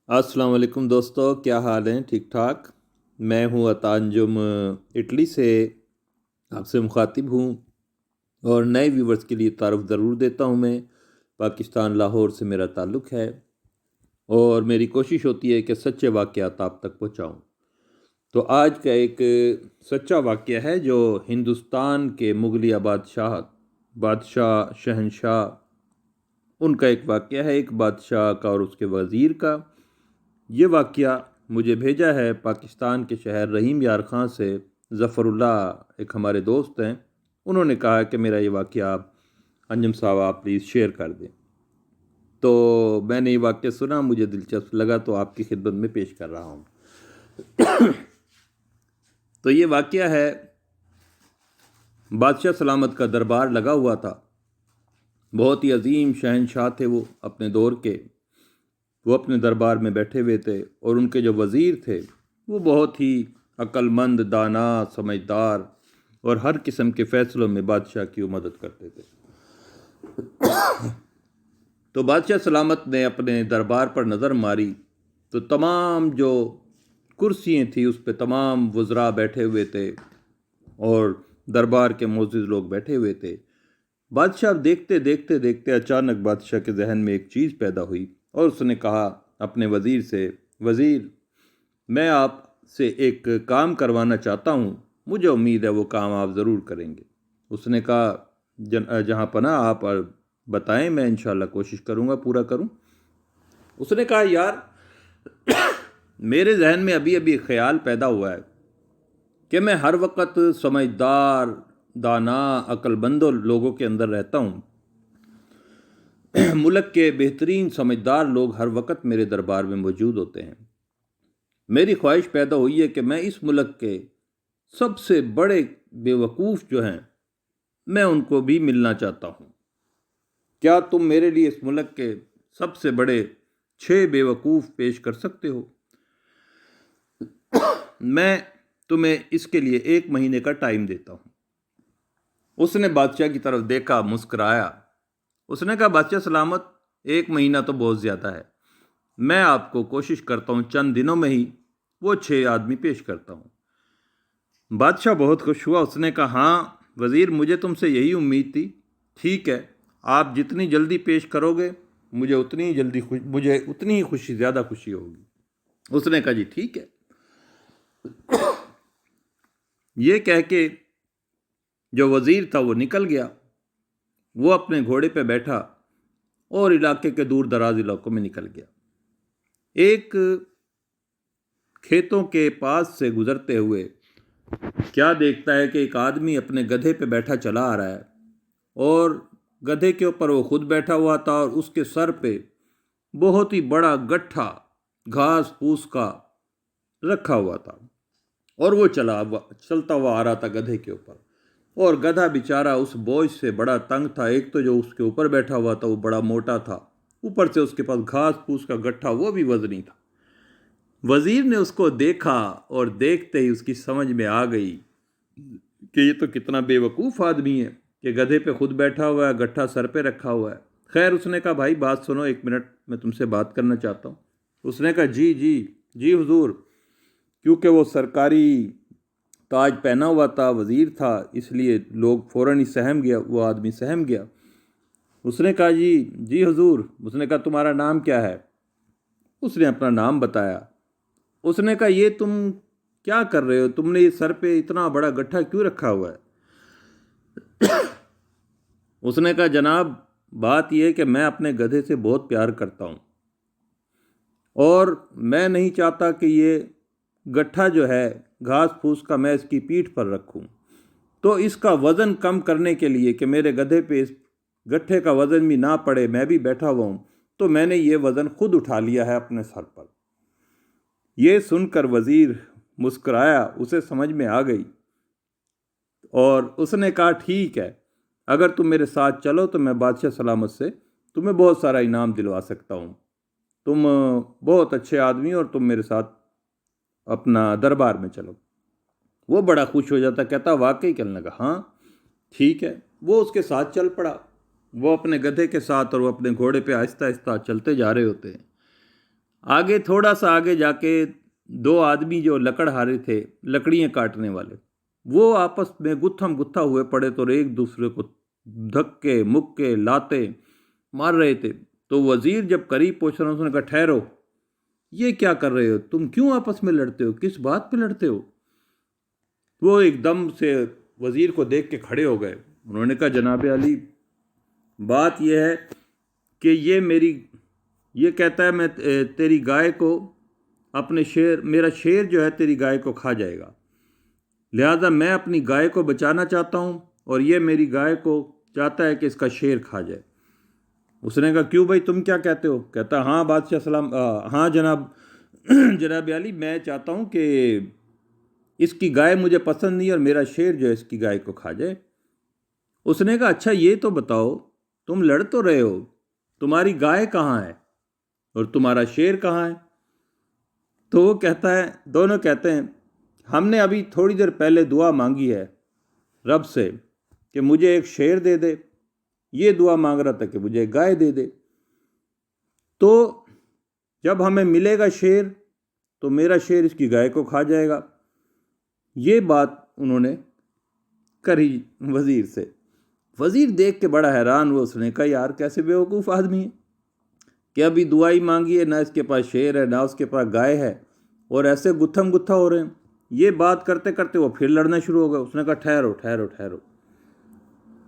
अस्सलाम वालेकुम दोस्तों, क्या हाल हैं? ठीक ठाक। मैं हूँ अतांजुम, इटली से आपसे मुखातिब हूँ और नए व्यूवर्स के लिए तारुफ ज़रूर देता हूँ। मैं पाकिस्तान लाहौर से मेरा ताल्लुक़ है और मेरी कोशिश होती है कि सच्चे वाक़यात आप तक पहुँचाऊँ। तो आज का एक सच्चा वाक़या है जो हिंदुस्तान के मुग़लिया बादशाह शहनशाह उनका एक वाक़या है, एक बादशाह का और उसके वज़ीर का। ये वाक़या मुझे भेजा है पाकिस्तान के शहर रहीम यार ख़ां से ज़फ़रुल्लाह, एक हमारे दोस्त हैं। उन्होंने कहा कि मेरा ये वाक़या आप अंजुम साहब आप प्लीज़ शेयर कर दें। तो मैंने ये वाक़या सुना, मुझे दिलचस्प लगा तो आपकी खिदमत में पेश कर रहा हूँ। तो ये वाक़या है, बादशाह सलामत का दरबार लगा हुआ था। बहुत ही अजीम शहनशाह थे वो अपने दौर के। वो अपने दरबार में बैठे हुए थे और उनके जो वज़ीर थे वो बहुत ही अक्लमंद, दाना, समझदार और हर किस्म के फ़ैसलों में बादशाह की वो मदद करते थे। तो बादशाह सलामत ने अपने दरबार पर नज़र मारी तो तमाम जो कुर्सियाँ थी उस पर तमाम वज़रा बैठे हुए थे और दरबार के मोअज़्ज़िज़ लोग बैठे हुए थे। बादशाह देखते देखते देखते अचानक बादशाह के जहन में एक चीज़ पैदा हुई और उसने कहा अपने वज़ीर से, वज़ीर, मैं आपसे एक काम करवाना चाहता हूँ, मुझे उम्मीद है वो काम आप ज़रूर करेंगे। उसने कहा, जहाँ पनाह आप बताएं, मैं इंशाअल्लाह कोशिश करूँगा पूरा करूँ। उसने कहा, यार मेरे जहन में अभी अभी ख्याल पैदा हुआ है कि मैं हर वक्त समझदार, दाना, अक्लमंद लोगों के अंदर रहता हूँ। मुल्क के बेहतरीन समझदार लोग हर वक्त मेरे दरबार में मौजूद होते हैं। मेरी ख्वाहिश पैदा हुई है कि मैं इस मुल्क के सबसे बड़े बेवकूफ़ जो हैं, मैं उनको भी मिलना चाहता हूँ। क्या तुम मेरे लिए इस मुल्क के सबसे बड़े 6 बेवकूफ़ पेश कर सकते हो? मैं तुम्हें इसके लिए 1 महीने का टाइम देता हूँ। उसने बादशाह की तरफ देखा, मुस्कुराया। उसने कहा, बादशाह सलामत, 1 महीना तो बहुत ज़्यादा है। मैं आपको कोशिश करता हूँ चंद दिनों में ही वो 6 आदमी पेश करता हूँ। बादशाह बहुत खुश हुआ। उसने कहा, हाँ वज़ीर, मुझे तुमसे यही उम्मीद थी। ठीक है, आप जितनी जल्दी पेश करोगे मुझे उतनी ही खुशी, ज़्यादा खुशी होगी। उसने कहा, जी ठीक है। ये कह के जो वज़ीर था वो निकल गया। वो अपने घोड़े पे बैठा और इलाके के दूर दराज इलाकों में निकल गया। एक खेतों के पास से गुजरते हुए क्या देखता है कि एक आदमी अपने गधे पे बैठा चला आ रहा है और गधे के ऊपर वो खुद बैठा हुआ था और उसके सर पे बहुत ही बड़ा गट्ठा घास फूस का रखा हुआ था और वो चलता हुआ आ रहा था गधे के ऊपर। और गधा बेचारा उस बोझ से बड़ा तंग था। एक तो जो उसके ऊपर बैठा हुआ था वो बड़ा मोटा था, ऊपर से उसके पास घास फूस का गट्ठा वो भी वजनी था। वजीर ने उसको देखा और देखते ही उसकी समझ में आ गई कि ये तो कितना बेवकूफ़ आदमी है कि गधे पे खुद बैठा हुआ है, गट्ठा सर पे रखा हुआ है। खैर, उसने कहा, भाई बात सुनो, 1 मिनट मैं तुमसे बात करना चाहता हूँ। उसने कहा, जी जी जी हुजूर। क्योंकि वो सरकारी ताज पहना हुआ था, वज़ीर था, इसलिए लोग फ़ौरन ही सहम गया, वो आदमी सहम गया। उसने कहा, जी जी हुजूर। उसने कहा, तुम्हारा नाम क्या है? उसने अपना नाम बताया। उसने कहा, ये तुम क्या कर रहे हो? तुमने ये सर पे इतना बड़ा गट्ठा क्यों रखा हुआ है? उसने कहा, जनाब, बात यह है कि मैं अपने गधे से बहुत प्यार करता हूँ और मैं नहीं चाहता कि ये गट्ठा जो है घास फूस का मैं इसकी पीठ पर रखूँ। तो इसका वज़न कम करने के लिए कि मेरे गधे पे इस गट्ठे का वज़न भी ना पड़े, मैं भी बैठा हुआ हूँ, तो मैंने ये वज़न खुद उठा लिया है अपने सर पर। ये सुनकर वज़ीर मुस्कुराया, उसे समझ में आ गई और उसने कहा, ठीक है, अगर तुम मेरे साथ चलो तो मैं बादशाह सलामत से तुम्हें बहुत सारा इनाम दिलवा सकता हूँ। तुम बहुत अच्छे आदमी और तुम मेरे साथ अपना दरबार में चलो। वो बड़ा खुश हो जाता, कहता, वाकई? कहने लगा, हाँ ठीक है। वो उसके साथ चल पड़ा। वो अपने गधे के साथ और वो अपने घोड़े पे आहिस्ता आहिस्ता चलते जा रहे होते हैं। आगे थोड़ा सा आगे जाके दो आदमी जो लकड़हारे थे, लकड़ियाँ काटने वाले, वो आपस में गुत्थम गुत्था हुए पड़े तो एक दूसरे को धक्के मुक्के लाते मार रहे थे। तो वज़ीर जब करीब पहुँचा उसने कहा, ठहरो, ये क्या कर रहे हो, तुम क्यों आपस में लड़ते हो, किस बात पे लड़ते हो? वो एकदम से वज़ीर को देख के खड़े हो गए। उन्होंने कहा, जनाब अली, बात यह है कि ये कहता है मैं तेरी गाय को मेरा शेर जो है तेरी गाय को खा जाएगा, लिहाजा मैं अपनी गाय को बचाना चाहता हूँ और ये मेरी गाय को चाहता है कि इसका शेर खा जाए। उसने कहा, क्यों भाई, तुम क्या कहते हो? कहता, हाँ बादशाह सलाम, हाँ जनाब जनाब अली, मैं चाहता हूँ कि इसकी गाय मुझे पसंद नहीं और मेरा शेर जो है इसकी गाय को खा जाए। उसने कहा, अच्छा ये तो बताओ, तुम लड़ तो रहे हो, तुम्हारी गाय कहाँ है और तुम्हारा शेर कहाँ है? तो वो कहता है, दोनों कहते हैं, हमने अभी थोड़ी देर पहले दुआ मांगी है रब से कि मुझे एक शेर दे दे, ये दुआ मांग रहा था कि मुझे एक गाय दे दे। तो जब हमें मिलेगा शेर तो मेरा शेर इसकी गाय को खा जाएगा। ये बात उन्होंने करी वज़ीर से। वज़ीर देख के बड़ा हैरान हुआ। उसने कहा, यार कैसे बेवकूफ़ आदमी है कि अभी दुआई मांगी है, ना इसके पास शेर है ना उसके पास गाय है, और ऐसे गुत्थम गुत्था हो रहे हैं। ये बात करते करते वो फिर लड़ना शुरू हो गया। उसने कहा, ठहरो ठहरो ठहरो,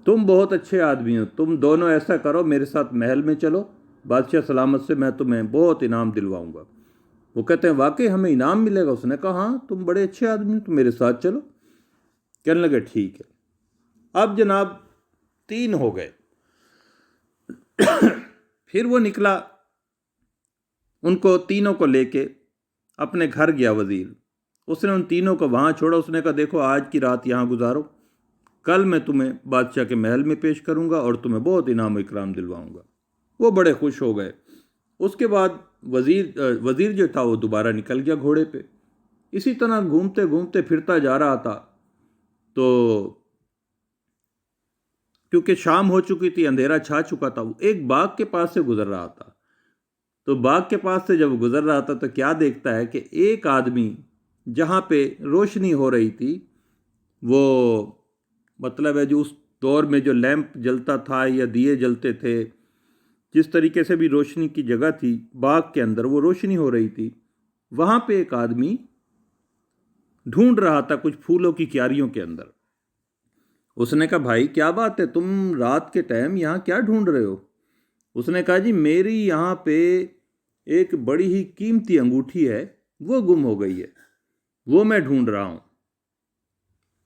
तुम बहुत अच्छे आदमी हो, तुम दोनों ऐसा करो, मेरे साथ महल में चलो, बादशाह सलामत से मैं तुम्हें बहुत इनाम दिलवाऊंगा। वो कहते हैं, वाकई हमें इनाम मिलेगा? उसने कहा, हाँ तुम बड़े अच्छे आदमी हो, तुम मेरे साथ चलो। कहने लगे, ठीक है। अब जनाब 3 हो गए। फिर वो निकला, उनको तीनों को लेके अपने घर गया वज़ीर। उसने उन तीनों को वहाँ छोड़ा। उसने कहा, देखो आज की रात यहाँ गुजारो, कल मैं तुम्हें बादशाह के महल में पेश करूँगा और तुम्हें बहुत इनाम इकराम दिलवाऊँगा। वो बड़े खुश हो गए। उसके बाद वज़ीर जो था वो दोबारा निकल गया घोड़े पे। इसी तरह घूमते घूमते फिरता जा रहा था। तो क्योंकि शाम हो चुकी थी, अंधेरा छा चुका था, वो एक बाग के पास से गुजर रहा था। तो बाग के पास से जब गुजर रहा था तो क्या देखता है कि एक आदमी जहाँ पे रोशनी हो रही थी, वो मतलब है जो उस दौर में जो लैंप जलता था या दिए जलते थे, जिस तरीके से भी रोशनी की जगह थी बाग के अंदर, वो रोशनी हो रही थी। वहाँ पे एक आदमी ढूंढ रहा था कुछ फूलों की क्यारियों के अंदर। उसने कहा, भाई क्या बात है, तुम रात के टाइम यहाँ क्या ढूंढ रहे हो? उसने कहा, जी मेरी यहाँ पे एक बड़ी ही कीमती अंगूठी है, वो गुम हो गई है, वो मैं ढूंढ रहा हूँ,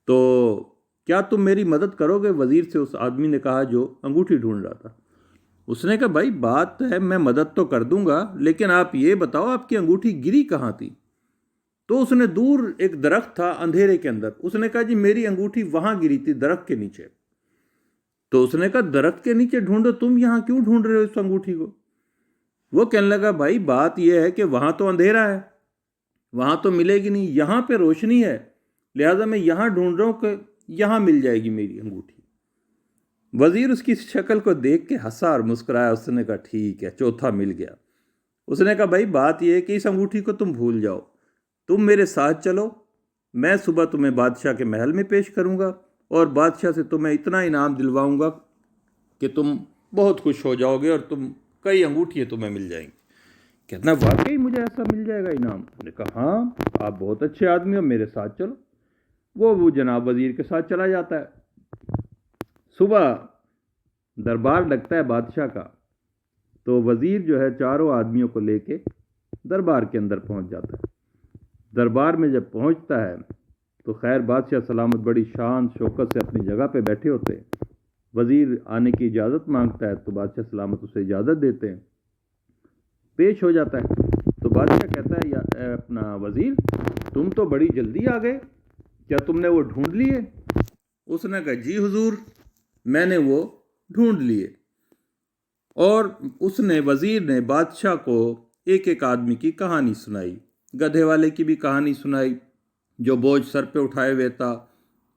तो क्या तुम मेरी मदद करोगे? वज़ीर से उस आदमी ने कहा जो अंगूठी ढूंढ रहा था। उसने कहा, भाई बात है, मैं मदद तो कर दूंगा, लेकिन आप ये बताओ आपकी अंगूठी गिरी कहाँ थी? तो उसने दूर एक दरख्त था अंधेरे के अंदर, उसने कहा, जी मेरी अंगूठी वहाँ गिरी थी दरख्त के नीचे। तो उसने कहा, दरख्त के नीचे ढूंढो, तुम यहाँ क्यों ढूंढ रहे हो इस अंगूठी को? वो कहने लगा, भाई बात यह है कि वहाँ तो अंधेरा है, वहाँ तो मिलेगी नहीं, यहाँ पे रोशनी है, लिहाजा मैं यहाँ ढूंढ रहा हूँ कि यहाँ मिल जाएगी मेरी अंगूठी। वज़ीर उसकी शक्ल को देख के हंसा और मुस्कुराया। उसने कहा, ठीक है, चौथा मिल गया। उसने कहा, भाई बात यह है कि इस अंगूठी को तुम भूल जाओ, तुम मेरे साथ चलो, मैं सुबह तुम्हें बादशाह के महल में पेश करूँगा और बादशाह से तुम्हें इतना इनाम दिलवाऊँगा कि तुम बहुत खुश हो जाओगे और कई अंगूठियाँ तुम्हें मिल जाएंगी। कहना, वाकई मुझे ऐसा मिल जाएगा इनाम? उसने कहा, हाँ आप बहुत अच्छे आदमी हो, मेरे साथ चलो। वो जनाब वज़ीर के साथ चला जाता है। सुबह दरबार लगता है बादशाह का, तो वज़ीर जो है चारों आदमियों को लेके दरबार के अंदर पहुंच जाता है। दरबार में जब पहुंचता है तो खैर बादशाह सलामत बड़ी शान शौकत से अपनी जगह पे बैठे होते हैं। वज़ीर आने की इजाज़त मांगता है तो बादशाह सलामत उसे इजाज़त देते हैं, पेश हो जाता है। तो बादशाह कहता है, या अपना वज़ीर, तुम तो बड़ी जल्दी आ गए, क्या तुमने वो ढूंढ लिए? उसने कहा, जी हुजूर, मैंने वो ढूंढ लिए। और उसने वज़ीर ने बादशाह को एक एक आदमी की कहानी सुनाई। गधे वाले की भी कहानी सुनाई जो बोझ सर पे उठाए हुए था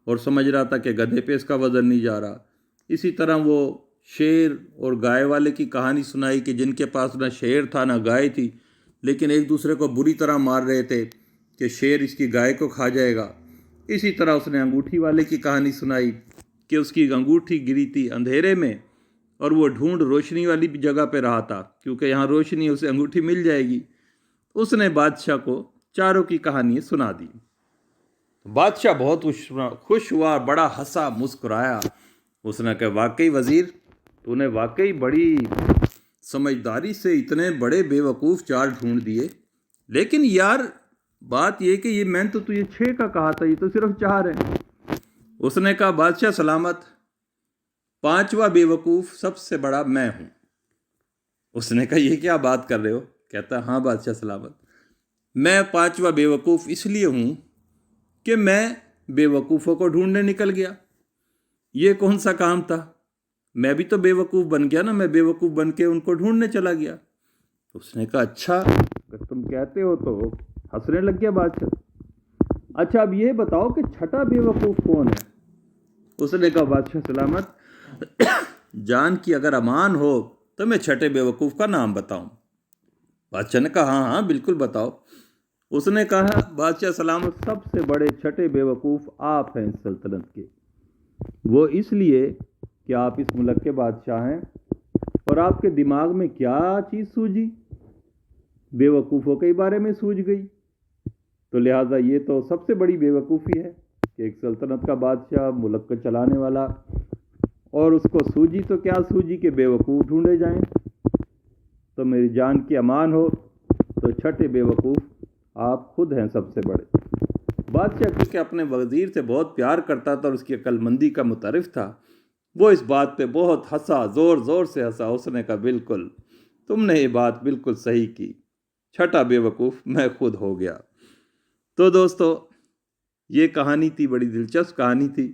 और समझ रहा था कि गधे पे इसका वज़न नहीं जा रहा। इसी तरह वो शेर और गाय वाले की कहानी सुनाई कि जिनके पास ना शेर था ना गाय थी, لیکن ایک دوسرے کو بری طرح مار رہے تھے کہ شیر اس کی گائے کو کھا جائے گا۔ اسی طرح اس نے انگوٹھی والے کی کہانی سنائی کہ اس کی انگوٹھی گری تھی اندھیرے میں اور وہ ڈھونڈ روشنی والی جگہ پہ رہا تھا، کیونکہ یہاں روشنی اسے انگوٹھی مل جائے گی۔ اس نے بادشاہ کو چاروں کی کہانی سنا دی۔ بادشاہ بہت خوش ہوا، بڑا ہنسا، مسکرایا۔ اس نے کہا واقعی وزیر، تو نے واقعی بڑی سمجھداری سے اتنے بڑے بے وقوف چار ڈھونڈ دیے، لیکن یار بات یہ کہ یہ میں تو تجھے 6 کا کہا تھا، یہ تو صرف 4 ہیں۔ اس نے کہا بادشاہ سلامت، 5واں بے وقوف سب سے بڑا میں ہوں۔ اس نے کہا یہ کیا بات کر رہے ہو؟ کہتا ہاں بادشاہ سلامت، میں 5واں بے وقوف اس لیے ہوں کہ میں بے وقوفوں کو ڈھونڈنے نکل گیا۔ یہ کون سا کام تھا؟ میں بھی تو بے وقوف بن گیا نا، میں بے وقوف بن کے ان کو ڈھونڈنے چلا گیا۔ اس نے کہا اچھا اگر تم کہتے ہو تو ہنسنے لگ گیا بادشاہ۔ اچھا اب یہ بتاؤ کہ 6واں بے وقوف کون ہے؟ اس نے کہا بادشاہ سلامت، جان کی اگر امان ہو تو میں 6 بے وقوف کا نام بتاؤں۔ بادشاہ نے کہا ہاں ہاں بالکل بتاؤ۔ اس نے کہا بادشاہ سلامت، سب سے بڑے 6 بے وقوف آپ ہیں اس سلطنت کے۔ وہ اس لیے کہ آپ اس ملک کے بادشاہ ہیں، اور آپ کے دماغ میں کیا چیز سوجی؟ بے وقوفوں کے بارے میں سوج گئی، تو لہٰذا یہ تو سب سے بڑی بے وقوفی ہے کہ ایک سلطنت کا بادشاہ، ملک کو چلانے والا، اور اس کو سوجی تو کیا سوجی کہ بے وقوف ڈھونڈے جائیں۔ تو میری جان کی امان ہو تو 6 بے وقوف آپ خود ہیں سب سے بڑے۔ بادشاہ کیونکہ اپنے وزیر سے بہت پیار کرتا تھا اور اس کی عقل مندی کا متعارف تھا، وہ اس بات پہ بہت ہنسا، زور زور سے ہنسا۔ اس نے کہا بالکل، تم نے یہ بات بالکل صحیح کی، 6 بے وقوف میں خود ہو گیا۔ تو دوستو یہ کہانی تھی، بڑی دلچسپ کہانی تھی،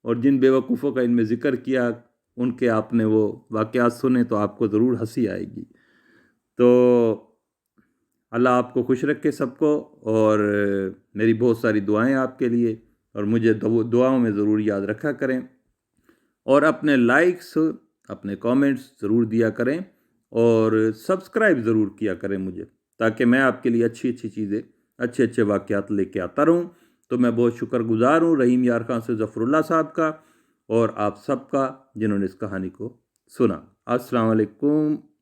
اور جن بے وقوفوں کا ان میں ذکر کیا ان کے آپ نے وہ واقعات سنے تو آپ کو ضرور ہنسی آئے گی۔ تو اللہ آپ کو خوش رکھے سب کو، اور میری بہت ساری دعائیں آپ کے لیے، اور مجھے دعاؤں میں ضرور یاد رکھا کریں، اور اپنے لائکس، اپنے کامنٹس ضرور دیا کریں، اور سبسکرائب ضرور کیا کریں مجھے، تاکہ میں آپ کے لیے اچھی اچھی چیزیں، اچھے اچھے واقعات لے کے آتا رہوں۔ تو میں بہت شکر گزار ہوں رحیم یار خان سے ظفر اللہ صاحب کا، اور آپ سب کا جنہوں نے اس کہانی کو سنا۔ السلام علیکم۔